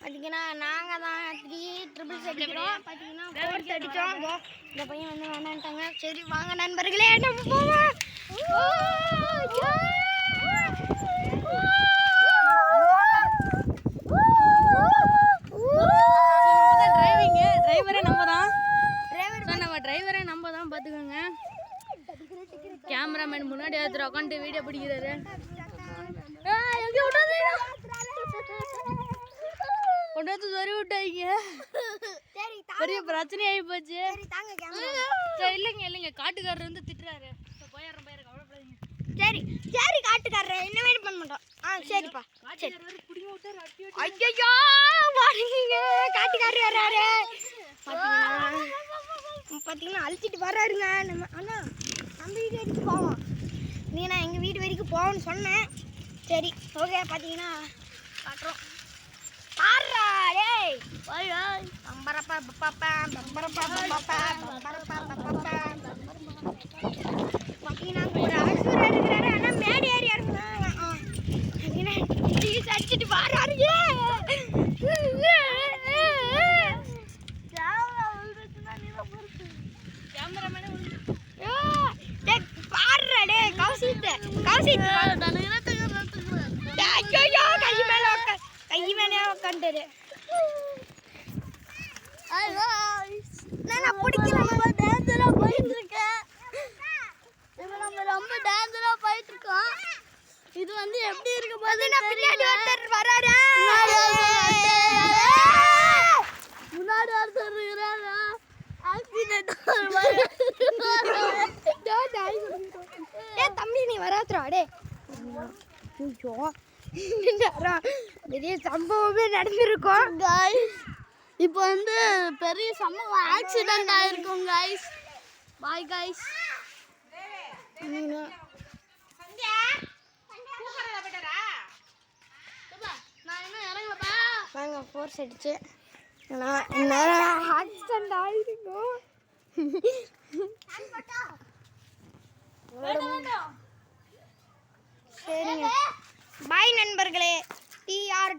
பார்த்தீங்கன்னா நாங்கள் தான் 3 ட்ரிபிள்ஸ் அடிக்கிறோம். பார்த்தீங்கன்னா 4 அடித்தோம். இந்த பையன் வந்து வேணான்ட்டாங்க. சரி வாங்க நண்பர்களே நம்ம போவோம். டிரைவரே நம்ம தான் பார்த்துக்கோங்க. கேமராமேன் முன்னாடி ஒருத்தர் உட்காந்து வீடியோ பிடிக்கிறாரு. கொண்டாந்து சொறி விட்டாங்க. பெரிய பிரச்சனை ஆகி போச்சு. இல்லைங்க காட்டுக்காரர் வந்து திட்டுறாரு. போயிடுறேன் கவலைப்படாதீங்க. சரி சரி காட்டுக்காரர் என்ன வேணும் பண்ண மாட்டோம். சரிப்பா சரி. ஐயோ வாங்க காட்டுக்காரர் வர்றாரு. பார்த்தீங்கன்னா அழிச்சிட்டு வர்றாருங்க. நம்ம அண்ணா நம்ம வீடு வரைக்கும் போவோம். நான் எங்கள் வீடு வரைக்கும் போவோம்னு சொன்னேன். சரி ஓகே. பார்த்தீங்கன்னா காட்டுறோம். பார்த்தீங்கன்னா ஒரு அசுர இருக்கிறாரு. ஆனால் மேடி ஏறி இறங்குறாங்க. அடிச்சுட்டு வர்றாரு. கை மேலே உட்காந்துரு. நான் பிடிக்கிறேன். டான்ஸரா போயிட்டு இருக்கேன். இப்போ நம்ம ரொம்ப டான்ஸரா போயிட்டு இருக்கோம். இது வந்து எப்படி இருக்க போது பின்னாடி ஒருத்தர் வராரு. முன்னாடி ஒருத்தர் இருக்கிறாரா. தம்பி நீ வராதுரா. டே பெரிய சம்பவமே நடந்திருக்கும். இப்போ வந்து பெரிய சம்பவம் ஆக்சிடென்ட் ஆயிருக்கும் கைஸ். Bye guys. நாங்க ஃபோர்ஸ் அடிச்சு ஆக்சிடென்ட் ஆயிருக்கும். சரிங்க பாய் நண்பர்களே.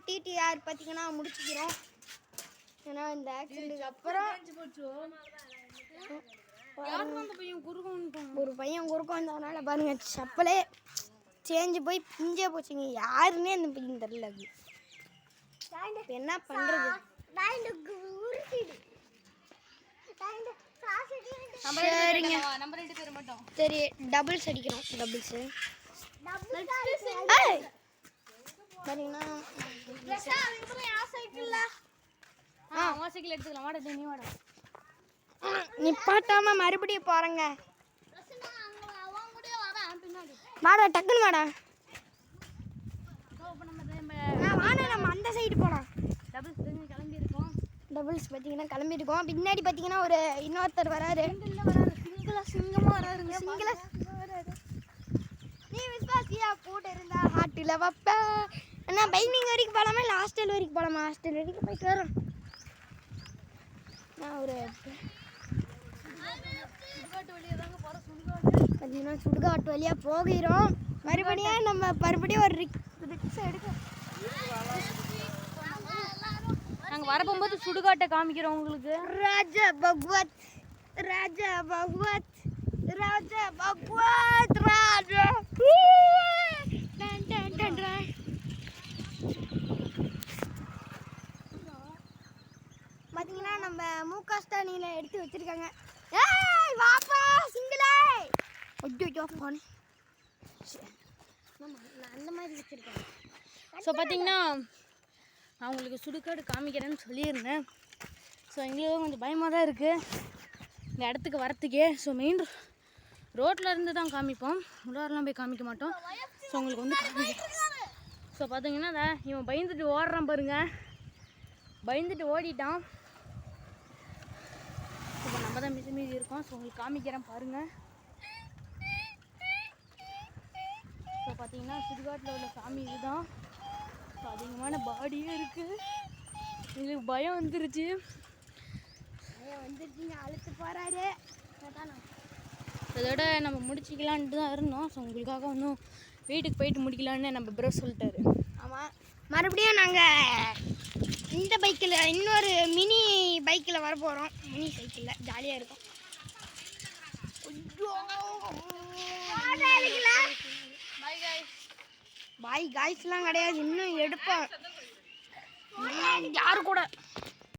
டிடிஆர் பார்த்தீங்கன்னா முடிச்சுக்கிறோம். ஏன்னா இந்த ஆக்சிடென்ட்டுக்கு அப்புறம் ஒரு பையன் குறுக்கம் வந்ததுனால பாருங்க சப்பலே சேஞ்சு போய் பிஞ்சே போச்சுங்க. யாருன்னே அந்த பையன் தெரியல. என்ன பண்றது. சரி டபுள்ஸ் அடிக்கிறோம். டபுள்ஸ் நிப்பாட்டாம மறுபடியும் போறேங்க. வாடா டக்குன்னு வாடா. நம்ம அந்த சைடு போலாம். டபுள்ஸ் பார்த்தீங்கன்னா கிளம்பிருக்கோம். பின்னாடி பார்த்தீங்கன்னா ஒரு இன்னொருத்தர் வராரு. சிங்கமா வராருங்க. நீ விஸ்வாசியா கூட இருந்தா ஹாட்டில் வைப்ப. அண்ணா பைனிங் வரைக்கும் போகலாமா இல்லை ஹாஸ்டல் வரைக்கும் போகலாமா? ஹாஸ்டல் வரைக்கும் போயிட்டு வரோம். நான் ஒரு பார்த்தீங்கன்னா சுடுகாட்டு வழியாக போகிறோம். மறுபடியும் நம்ம ஒரு ரிக்ஸ் எடுக்க. நாங்கள் வரப்போகும்போது சுடுகாட்டை காமிக்கிறோம் உங்களுக்கு. ராஜா பகவத் ராஜா பகவத் ராஜா பகவத் ராஜா. பார்த்தீங்கன்னா நம்ம மூக்காஸ்தானியில் எடுத்து வச்சிருக்காங்க. ஏய் வாப்பா சிங்கிளே. ஐயோ போனே அந்த மாதிரி வச்சிருக்கேன். ஸோ பார்த்தீங்கன்னா நான் உங்களுக்கு சுடுகாடு காமிக்கிறேன்னு சொல்லியிருந்தேன். ஸோ எங்களுக்கு கொஞ்சம் பயமாக தான் இருக்குது இந்த இடத்துக்கு வரத்துக்கே. ஸோ மெயின் ரோட்டில் இருந்து தான் காமிப்போம். உள்ளாரெலாம் போய் காமிக்க மாட்டோம். ஸோ உங்களுக்கு வந்து காமிக்கிறோம். ஸோ பார்த்தீங்கன்னா இவன் பயந்துட்டு ஓடுறான் பாருங்க. பயந்துட்டு ஓடிட்டான். இப்போ நம்ம தான் மீதி இருக்கோம். ஸோ உங்களுக்கு காமிக்கிறேன் பாருங்கள். ஸோ பார்த்தீங்கன்னா சுடுகாட்டில் உள்ள சாமி இதுதான். ஸோ அதிகமான பாடியே இருக்குது. எங்களுக்கு பயம் வந்துருச்சு. அழுத்து போகிறாரு. அதோட நம்ம முடிச்சிக்கலான்ட்டு தான் இருந்தோம். ஸோ உங்களுக்காக ஒன்றும் வீட்டுக்கு போயிட்டு முடிக்கலான்னு நம்ம ப்ரோ சொல்லிட்டாரு. ஆமாம் மறுபடியும் நாங்கள் இந்த பைக்கில் இன்னொரு மினி பைக்கில் வர போகிறோம். மினி சைக்கிளில் ஜாலியாக இருக்கும். பாய் காய்ஸ்லாம் கிடையாது, இன்னும் எடுப்போம். யாரு கூட